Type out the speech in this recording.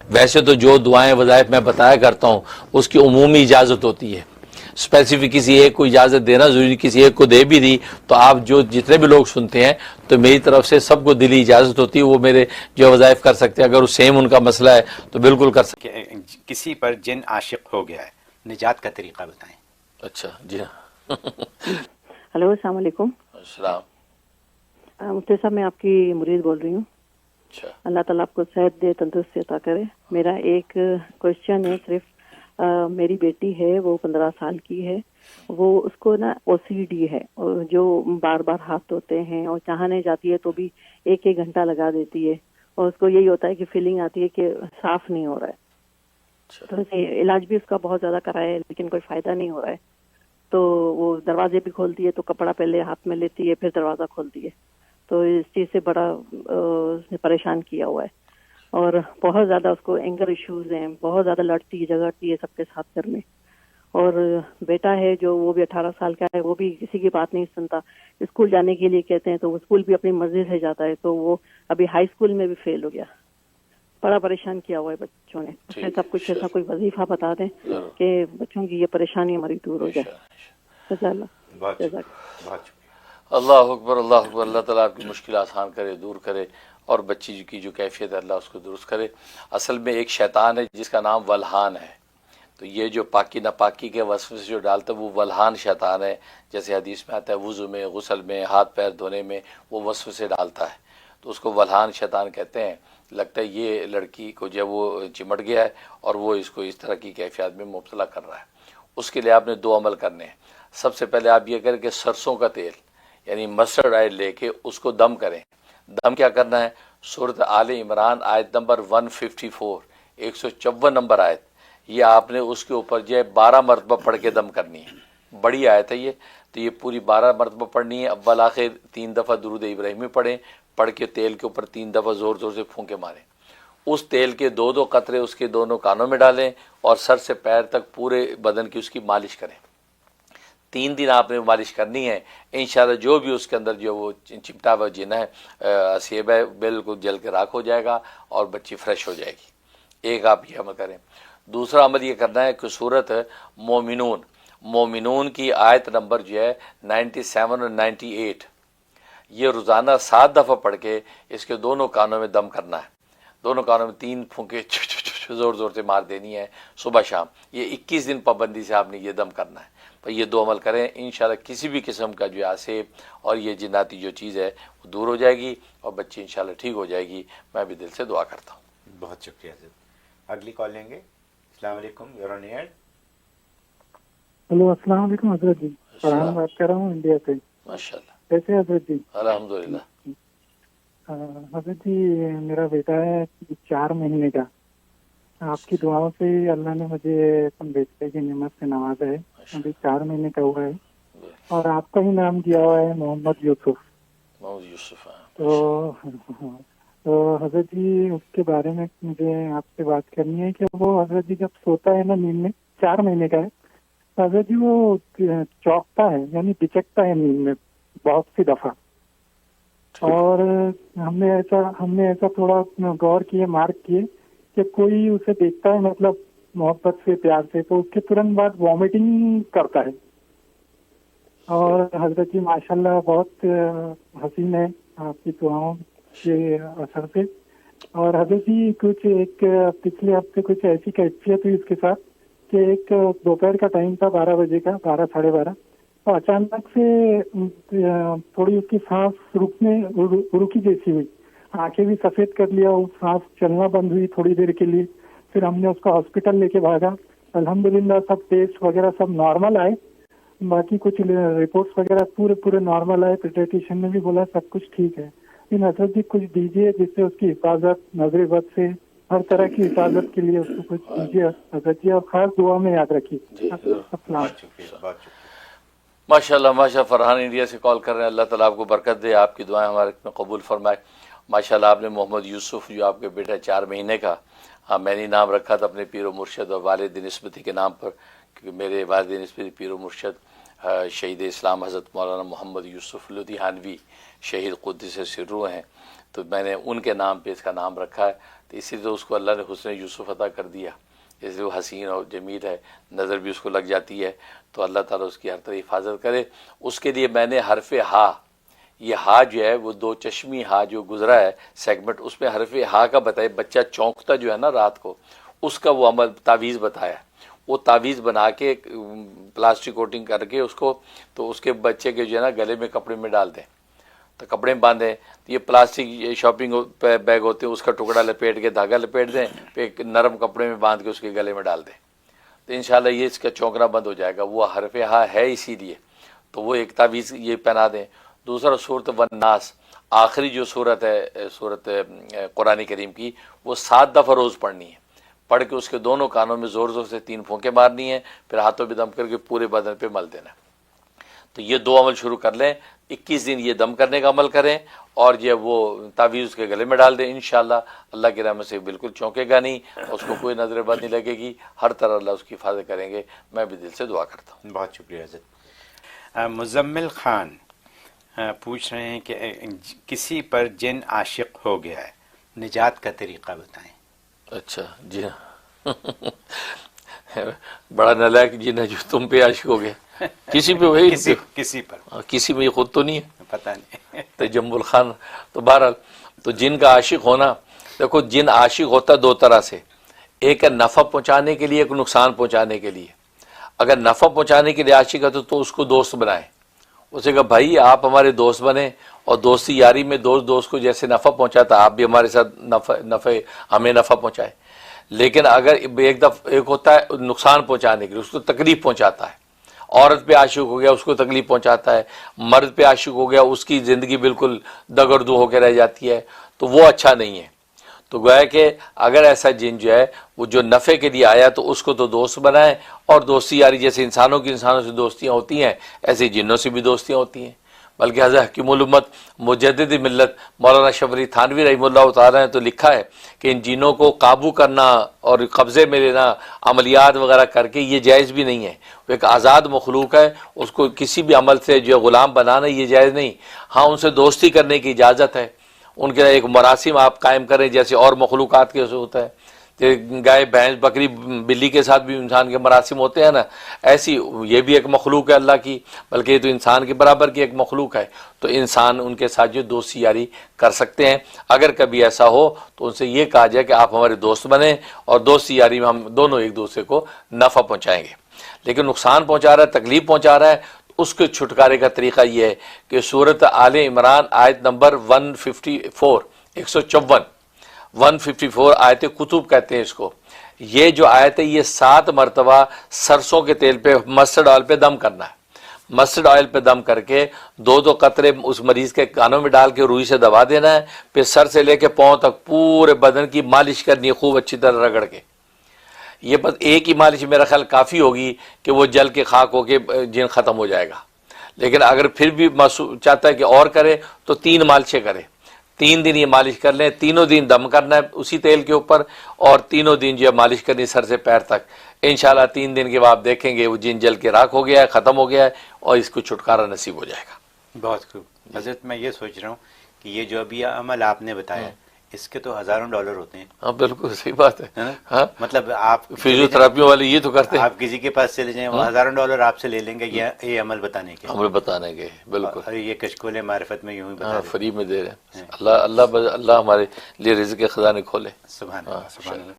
ویسے تو جو دعائیں وظائف میں بتایا کرتا ہوں اس کی عمومی اجازت ہوتی ہے، اسپیسیفک کسی ایک کو اجازت دینا ضروری، کسی ایک کو دے بھی دی تو آپ جو جتنے بھی لوگ سنتے ہیں تو میری طرف سے سب کو دلی اجازت ہوتی ہے، وہ میرے جو وظائف کر سکتے ہیں، اگر وہ سیم ان کا مسئلہ ہے تو بالکل کر سکتے کہ کسی پر جن عاشق ہو گیا ہے، نجات کا طریقہ بتائیں۔ ہیں۔ اچھا جی ہاں ہلو السلام علیکم۔ السلام۔ مفتی صاحب میں آپ کی مرید بول رہی ہوں۔ اچھا اللہ تعالیٰ آپ کو صحت دے، تندرستی عطا کرے۔ میرا ایک کوشچن ہے صرف، میری بیٹی ہے وہ 15 سال کی ہے، وہ اس کو نا او سی ڈی ہے، جو بار بار ہاتھ دھوتے ہیں اور چاہنے جاتی ہے تو بھی ایک ایک گھنٹہ لگا دیتی ہے، اور اس کو یہی ہوتا ہے کہ فیلنگ آتی ہے کہ صاف نہیں ہو رہا ہے، تو علاج بھی اس کا بہت زیادہ کرایا ہے لیکن کوئی فائدہ نہیں ہو رہا ہے، تو وہ دروازے بھی کھولتی ہے تو کپڑا پہلے ہاتھ میں لیتی ہے پھر دروازہ کھولتی ہے، تو اس چیز سے بڑا اس نے پریشان کیا ہوا ہے، اور بہت زیادہ اس کو اینگر ایشوز ہیں، بہت زیادہ لڑتی جھگڑتی ہے سب کے ساتھ گھر میں، اور بیٹا ہے جو وہ بھی 18 سال کا ہے، وہ بھی کسی کی بات نہیں سنتا، اسکول جانے کے لیے کہتے ہیں تو وہ اسکول بھی اپنی مرضی سے جاتا ہے، تو وہ ابھی ہائی اسکول میں بھی فیل ہو گیا، بڑا پریشان کیا ہوا ہے بچوں نے، اس میں سب کچھ ایسا کوئی وظیفہ بتا دیں کہ بچوں کی یہ پریشانی ہماری دور ہو جائے۔ جزاک اللہ۔ بہت جزاک شکریہ، بہت شکریہ۔ اللہ اکبر اللہ اکبر، اللہ تعالیٰ آپ کی مشکل آسان کرے، دور کرے، اور بچی کی جو کیفیت ہے اللہ اس کو درست کرے۔ اصل میں ایک شیطان ہے جس کا نام ولحان ہے، تو یہ جو پاکی ناپاکی کے وصف سے جو ڈالتا ہے وہ ولحان شیطان ہے، جیسے حدیث میں آتا ہے وضو میں، غسل میں، ہاتھ پیر دھونے میں وہ وصف سے ڈالتا ہے، تو اس کو ولحان شیطان کہتے ہیں۔ لگتا ہے یہ لڑکی کو جب وہ چمٹ گیا ہے اور وہ اس کو اس طرح کی کیفیات میں مبتلا کر رہا ہے۔ اس کے لیے آپ نے 2 عمل کرنے ہیں۔ سب سے پہلے آپ یہ کریں کہ سرسوں کا تیل یعنی مسٹرڈ آئل لے کے اس کو دم کریں۔ دم کیا کرنا ہے؟ سورۃ آل عمران آیت نمبر 154، 154 نمبر آیت، یہ آپ نے اس کے اوپر جو ہے 12 مرتبہ پڑھ کے دم کرنی ہے۔ بڑی آیت ہے یہ، تو یہ پوری 12 مرتبہ پڑھنی ہے۔ اول آخر 3 دفعہ درود ابراہیمی پڑھیں، پڑھ کے تیل کے اوپر 3 دفعہ زور زور سے پھونکے ماریں۔ اس تیل کے 2 قطرے اس کے دونوں کانوں میں ڈالیں اور سر سے پیر تک پورے بدن کی اس کی مالش کریں۔ 3 دن آپ نے مالش کرنی ہے، انشاءاللہ جو بھی اس کے اندر جو وہ چپٹا ہوا جن ہے اسیب ہے بالکل جل کے راکھ ہو جائے گا اور بچی فریش ہو جائے گی۔ ایک آپ یہ عمل کریں۔ دوسرا عمل یہ کرنا ہے کہ سورت مومنون کی آیت نمبر جو ہے 97 اور 98، یہ روزانہ 7 دفعہ پڑھ کے اس کے دونوں کانوں میں دم کرنا ہے، دونوں کانوں میں 3 پھونکے زور زور سے مار دینی ہے صبح شام۔ یہ 21 دن پابندی سے آپ نے یہ دم کرنا ہے۔ پر یہ 2 عمل کریں، انشاءاللہ کسی بھی قسم کا جو آسیب اور یہ جناتی جو چیز ہے وہ دور ہو جائے گی اور بچی انشاءاللہ ٹھیک ہو جائے گی۔ میں بھی دل سے دعا کرتا ہوں۔ بہت شکریہ حضرت۔ اگلی کال لیں گے۔ السلام علیکم، یور آن ایئر۔ ہلو السلام علیکم حضرت جی، فرحان بات کر رہا ہوں انڈیا سے۔ ماشاءاللہ، کیسے حضرت جی؟ الحمدللہ۔ حضرت جی میرا بیٹا ہے 4 مہینے کا، آپ کی دعاؤں سے اللہ نے مجھے بیٹے کی نعمت سے نوازا ہے، ابھی 4 مہینے کا ہوا ہے، اور آپ کا ہی نام دیا ہوا ہے محمد یوسف۔ محمد یوسف، تو حضرت جی اس کے بارے میں مجھے آپ سے بات کرنی ہے کہ وہ حضرت جی جب سوتا ہے نا نیند میں، 4 مہینے کا ہے، تو حضرت جی وہ چونکتا ہے یعنی بچکتا ہے نیند میں بہت سی دفعہ، اور ہم نے ایسا تھوڑا غور کیے، مارک کیے کہ کوئی اسے دیکھتا ہے مطلب محبت سے پیار سے تو اس کے ترنت بعد وامٹنگ کرتا ہے، اور حضرت جی ماشاءاللہ بہت حسین ہے آپ کی دعاؤں کے اثر سے، اور حضرت جی کچھ ایک پچھلے ہفتے کچھ ایسی کیفیت ہوئی اس کے ساتھ کہ ایک دوپہر کا ٹائم تھا 12 بجے کا، 12 ساڑھے 12، تو اچانک سے تھوڑی اس کی سانس رکی جیسی ہوئی، آنکھیں بھی سفید کر لیا، وہ سانس چلنا بند ہوئی تھوڑی دیر کے لیے، پھر ہم نے اس کو ہاسپٹل لے کے بھاگا، الحمدللہ سب ٹیسٹ وغیرہ سب نارمل آئے، باقی کچھ رپورٹس وغیرہ پورے نارمل آئے، پیڈیاٹریشین نے بھی بولا سب کچھ ٹھیک ہے، لیکن حضرت جی کچھ دیجیے جس سے اس کی حفاظت، نظر بد سے ہر طرح کی حفاظت کے لیے اس کو کچھ دیجیے حضرت جی، اور خاص دعا میں یاد رکھیے۔ السلام۔ بہت شکریہ، بہت شکریہ۔ ماشاءاللہ ماشاءاللہ، فرحان انڈیا سے کال کر رہے ہیں، اللہ تعالیٰ آپ کو برکت دے، آپ کی دعائیں ہمارے میں قبول فرمائے۔ ماشاءاللہ آپ نے محمد یوسف جو آپ کے بیٹا 4 مہینے کا، ہاں میں نے نام رکھا تھا اپنے پیر و مرشد اور والد نسبتی کے نام پر، کیونکہ میرے والد نسبتی پیر و مرشد شہید اسلام حضرت مولانا محمد یوسف لدھیانوی شہید قدس سرہ ہیں، تو میں نے ان کے نام پہ اس کا نام رکھا ہے۔ تو اسی لیے تو اس کو اللہ نے حسن یوسف عطا کر دیا، اس لیے وہ حسین اور جمیل ہے، نظر بھی اس کو لگ جاتی ہے، تو اللہ تعالیٰ اس کی ہر طرح حفاظت کرے۔ اس کے لیے میں نے حرف ہا، یہ ہا جو ہے وہ دو چشمی ہا جو گزرا ہے سیگمنٹ، اس میں حرف ہا کا بتائے، بچہ چونکتا جو ہے نا رات کو، اس کا وہ عمل تعویذ بتایا، وہ تعویذ بنا کے پلاسٹک کوٹنگ کر کے اس کو، تو اس کے بچے کے جو ہے نا گلے میں کپڑے میں ڈال دیں، تو کپڑے میں باندھیں، تو یہ پلاسٹک شاپنگ بیگ ہوتے ہیں، اس کا ٹکڑا لپیٹ کے دھاگا لپیٹ دیں، پھر ایک نرم کپڑے میں باندھ کے اس کے گلے میں ڈال دیں، تو انشاءاللہ یہ اس کا چونکنا بند ہو جائے گا۔ وہ حرف ہا ہے اسی لیے، تو وہ ایک تعویذ یہ پہنا دیں۔ دوسرا صورت والناس، آخری جو صورت ہے صورت قرآن کریم کی، وہ 7 دفعہ روز پڑھنی ہے، پڑھ کے اس کے دونوں کانوں میں زور زور سے 3 پھونکے مارنی ہیں، پھر ہاتھوں پہ دم کر کے پورے بدن پہ مل دینا ہے۔ تو یہ 2 عمل شروع کر لیں، 21 دن یہ دم کرنے کا عمل کریں، اور یہ وہ تعویذ اس کے گلے میں ڈال دیں، انشاءاللہ اللہ کی رحمت سے بالکل چونکے گا نہیں، اس کو کوئی نظر بد نہیں لگے گی، ہر طرح اللہ اس کی حفاظت کریں گے۔ میں بھی دل سے دعا کرتا ہوں۔ بہت شکریہ حضرت۔ مزمل خان پوچھ رہے ہیں کہ کسی پر جن عاشق ہو گیا ہے، نجات کا طریقہ بتائیں۔ اچھا جی ہاں، بڑا نالائق جن ہے جو تم پہ عاشق ہو گیا، کسی پہ وہی کسی پر، کسی میں یہ خود تو نہیں ہے پتہ نہیں۔ تجمل خان۔ تو بہرحال تو جن کا عاشق ہونا، دیکھو جن عاشق ہوتا 2 طرح سے، ایک ہے نفع پہنچانے کے لیے، ایک نقصان پہنچانے کے لیے۔ اگر نفع پہنچانے کے لیے عاشق ہے تو اس کو دوست بنائیں، اسے کہا بھائی آپ ہمارے دوست بنے، اور دوستی یاری میں دوست کو جیسے نفع پہنچاتا آپ بھی ہمارے ساتھ نفع ہمیں نفع پہنچائے۔ لیکن اگر ایک ہوتا ہے نقصان پہنچانے کے لیے، اس کو تکلیف پہنچاتا ہے، عورت پہ عاشق ہو گیا اس کو تکلیف پہنچاتا ہے، مرد پہ عاشق ہو گیا اس کی زندگی بالکل دگردو ہو کے رہ جاتی ہے، تو وہ اچھا نہیں ہے۔ تو گویا کہ اگر ایسا جن جو ہے وہ جو نفع کے لیے آیا تو اس کو تو دوست بنائیں، اور دوستی یاری جیسے انسانوں سے دوستیاں ہوتی ہیں ایسے جنوں سے بھی دوستیاں ہوتی ہیں۔ بلکہ حضرت حکیم الامت مجدد ملت مولانا شریف علی تھانوی رحمہ اللہ تعالیٰ نے تو لکھا ہے کہ ان جنوں کو قابو کرنا اور قبضے میں لینا، عملیات وغیرہ کر کے، یہ جائز بھی نہیں ہے۔ وہ ایک آزاد مخلوق ہے، اس کو کسی بھی عمل سے جو غلام بنانا یہ جائز نہیں۔ ہاں ان سے دوستی کرنے کی اجازت ہے، ان کے ایک مراسم آپ قائم کریں جیسے اور مخلوقات کے ہوتا ہے، گائے بھینس بکری بلی کے ساتھ بھی انسان کے مراسم ہوتے ہیں نا، ایسی یہ بھی ایک مخلوق ہے اللہ کی، بلکہ یہ تو انسان کے برابر کی ایک مخلوق ہے، تو انسان ان کے ساتھ جو دوستی یاری کر سکتے ہیں۔ اگر کبھی ایسا ہو تو ان سے یہ کہا جائے کہ آپ ہمارے دوست بنیں، اور دوستی یاری میں ہم دونوں ایک دوسرے کو نفع پہنچائیں گے۔ لیکن نقصان پہنچا رہا ہے، تکلیف پہنچا رہا ہے، اس کے چھٹکارے کا طریقہ یہ ہے کہ سورۃ آل عمران آیت نمبر 154 154 آیت کتب کہتے ہیں اس کو، یہ جو آیت ہے یہ 7 مرتبہ سرسوں کے تیل پہ مسٹرڈ آئل پہ دم کرنا ہے، مسٹرڈ آئل پہ دم کر کے 2 قطرے اس مریض کے کانوں میں ڈال کے روئی سے دبا دینا ہے، پھر سر سے لے کے پاؤں تک پورے بدن کی مالش کرنی ہے خوب اچھی طرح رگڑ کے۔ یہ بس ایک ہی مالش میرا خیال کافی ہوگی کہ وہ جل کے خاک ہو کے جن ختم ہو جائے گا، لیکن اگر پھر بھی چاہتا ہے کہ اور کرے تو 3 مالشیں کرے، 3 دن یہ مالش کر لیں، تینوں دن دم کرنا ہے اسی تیل کے اوپر، اور تینوں دن جو ہے مالش کرنی سر سے پیر تک۔ انشاءاللہ 3 دن کے بعد آپ دیکھیں گے وہ جن جل کے راکھ ہو گیا ہے، ختم ہو گیا ہے، اور اس کو چھٹکارا نصیب ہو جائے گا۔ بہت خوب حضرت، میں یہ سوچ رہا ہوں کہ یہ جو ابھی عمل آپ نے بتایا اس کے تو ہزاروں ڈالر ہوتے ہیں۔ ہاں بالکل صحیح بات ہے، ہاں مطلب آپ فزیو تھراپیوں والے یہ تو کرتے ہیں، آپ کسی کے پاس چلے جائیں وہ ہزاروں ڈالر آپ سے لے لیں گے یہ عمل بتانے کے، ہمیں بتانے کے، بالکل اور یہ کشکول معرفت میں یوں ہی بتا ہاں دیتے فری میں دے رہے ہیں۔ اللہ ہمارے لیے رزق کے خزانے کھولے۔ سبحان اللہ، سبحان اللہ۔